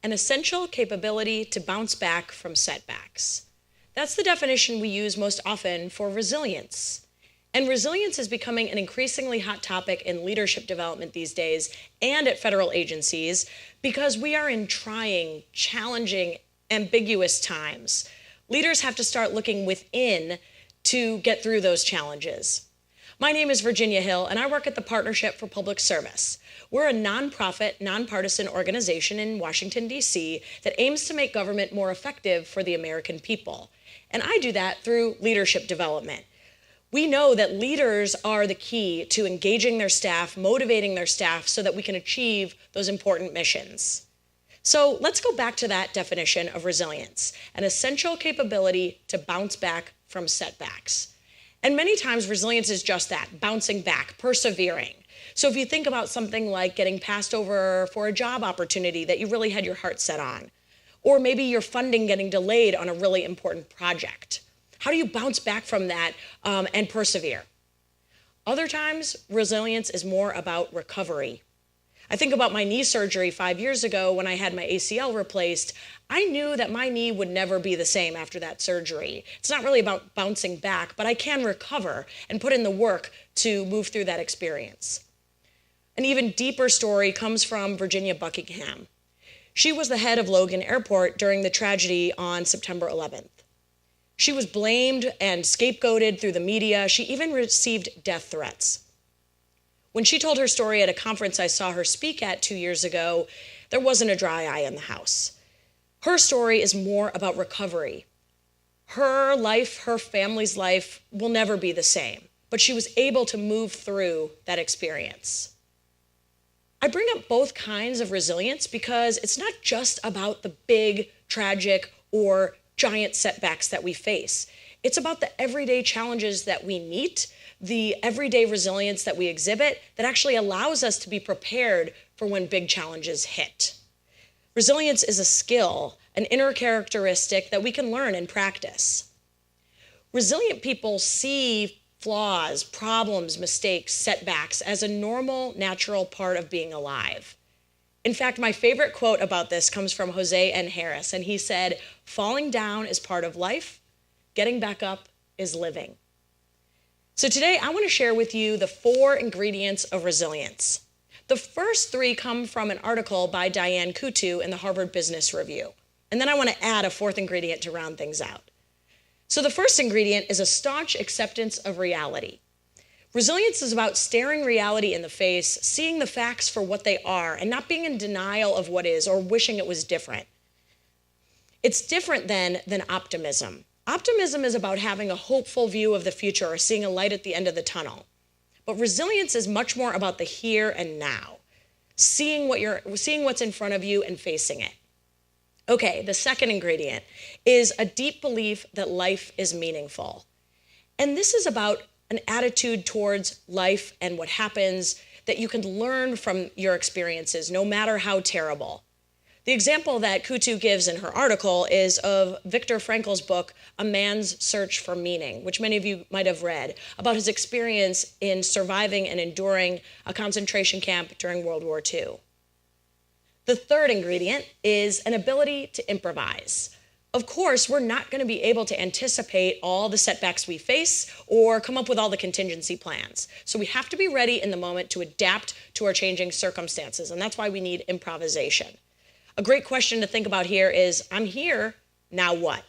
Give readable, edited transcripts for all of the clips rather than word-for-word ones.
an essential capability to bounce back from setbacks. That's the definition we use most often for resilience. And resilience is becoming an increasingly hot topic in leadership development these days and at federal agencies because we are in trying, challenging, ambiguous times. Leaders have to start looking within to get through those challenges. My name is Virginia Hill, and I work at the Partnership for Public Service. We're a nonprofit, nonpartisan organization in Washington, D.C. that aims to make government more effective for the American people. And I do that through leadership development. We know that leaders are the key to engaging their staff, motivating their staff so that we can achieve those important missions. So let's go back to that definition of resilience, an essential capability to bounce back from setbacks. And many times resilience is just that, bouncing back, persevering. So if you think about something like getting passed over for a job opportunity that you really had your heart set on, or maybe your funding getting delayed on a really important project. How do you bounce back from that and persevere? Other times, resilience is more about recovery. I think about my knee surgery 5 years ago when I had my ACL replaced. I knew that my knee would never be the same after that surgery. It's not really about bouncing back, but I can recover and put in the work to move through that experience. An even deeper story comes from Virginia Buckingham. She was the head of Logan Airport during the tragedy on September 11th. She was blamed and scapegoated through the media. She even received death threats. When she told her story at a conference I saw her speak at 2 years ago, there wasn't a dry eye in the house. Her story is more about recovery. Her life, her family's life will never be the same, but she was able to move through that experience. I bring up both kinds of resilience because it's not just about the big, tragic, or giant setbacks that we face. It's about the everyday challenges that we meet, the everyday resilience that we exhibit that actually allows us to be prepared for when big challenges hit. Resilience is a skill, an inner characteristic that we can learn and practice. Resilient people see flaws, problems, mistakes, setbacks as a normal, natural part of being alive. In fact, my favorite quote about this comes from Jose N. Harris, and he said, "Falling down is part of life. Getting back up is living." So today I want to share with you the 4 ingredients of resilience. The first 3 come from an article by Diane Kutu in the Harvard Business Review. And then I want to add a 4th ingredient to round things out. So the first ingredient is a staunch acceptance of reality. Resilience is about staring reality in the face, seeing the facts for what they are, and not being in denial of what is or wishing it was different. It's different than optimism. Optimism is about having a hopeful view of the future or seeing a light at the end of the tunnel. But resilience is much more about the here and now, seeing what's in front of you and facing it. Okay, the second ingredient is a deep belief that life is meaningful. And this is about an attitude towards life and what happens that you can learn from your experiences, no matter how terrible. The example that Kutu gives in her article is of Viktor Frankl's book, A Man's Search for Meaning, which many of you might have read, about his experience in surviving and enduring a concentration camp during World War II. The third ingredient is an ability to improvise. Of course, we're not going to be able to anticipate all the setbacks we face or come up with all the contingency plans. So we have to be ready in the moment to adapt to our changing circumstances, and that's why we need improvisation. A great question to think about here is, I'm here, now what?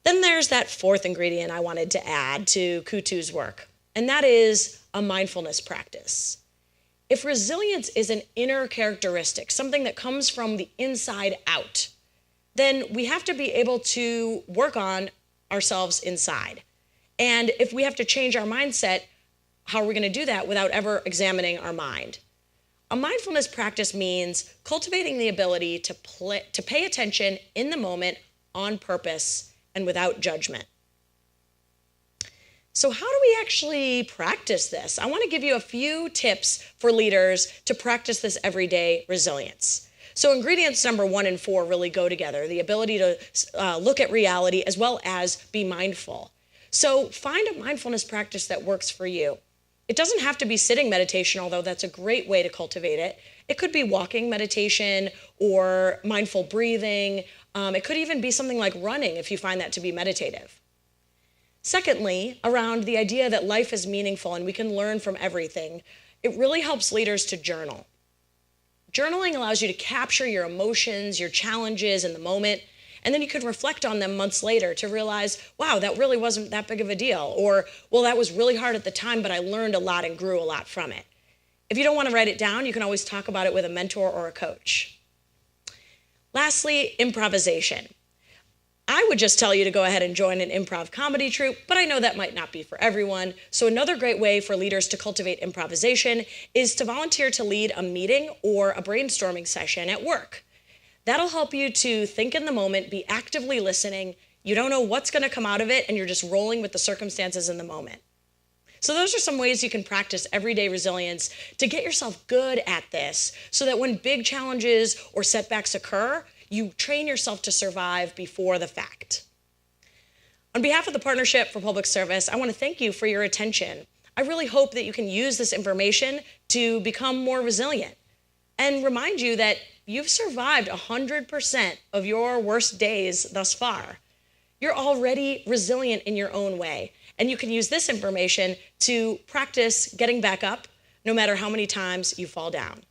Then there's that 4th ingredient I wanted to add to Kutu's work, and that is a mindfulness practice. If resilience is an inner characteristic, something that comes from the inside out, then we have to be able to work on ourselves inside. And if we have to change our mindset, how are we going to do that without ever examining our mind? A mindfulness practice means cultivating the ability to pay attention in the moment on purpose and without judgment. So how do we actually practice this? I want to give you a few tips for leaders to practice this everyday resilience. So ingredients number 1 and 4 really go together, the ability to look at reality as well as be mindful. So find a mindfulness practice that works for you. It doesn't have to be sitting meditation, although that's a great way to cultivate it. It could be walking meditation or mindful breathing. It could even be something like running if you find that to be meditative. Secondly, around the idea that life is meaningful and we can learn from everything, it really helps leaders to journal. Journaling allows you to capture your emotions, your challenges in the moment, and then you can reflect on them months later to realize, wow, that really wasn't that big of a deal. Or, well, that was really hard at the time, but I learned a lot and grew a lot from it. If you don't want to write it down, you can always talk about it with a mentor or a coach. Lastly, improvisation. I would just tell you to go ahead and join an improv comedy troupe, but I know that might not be for everyone. So another great way for leaders to cultivate improvisation is to volunteer to lead a meeting or a brainstorming session at work. That'll help you to think in the moment, be actively listening. You don't know what's going to come out of it, and you're just rolling with the circumstances in the moment. So those are some ways you can practice everyday resilience to get yourself good at this so that when big challenges or setbacks occur, you train yourself to survive before the fact. On behalf of the Partnership for Public Service, I want to thank you for your attention. I really hope that you can use this information to become more resilient and remind you that you've survived 100% of your worst days thus far. You're already resilient in your own way, and you can use this information to practice getting back up no matter how many times you fall down.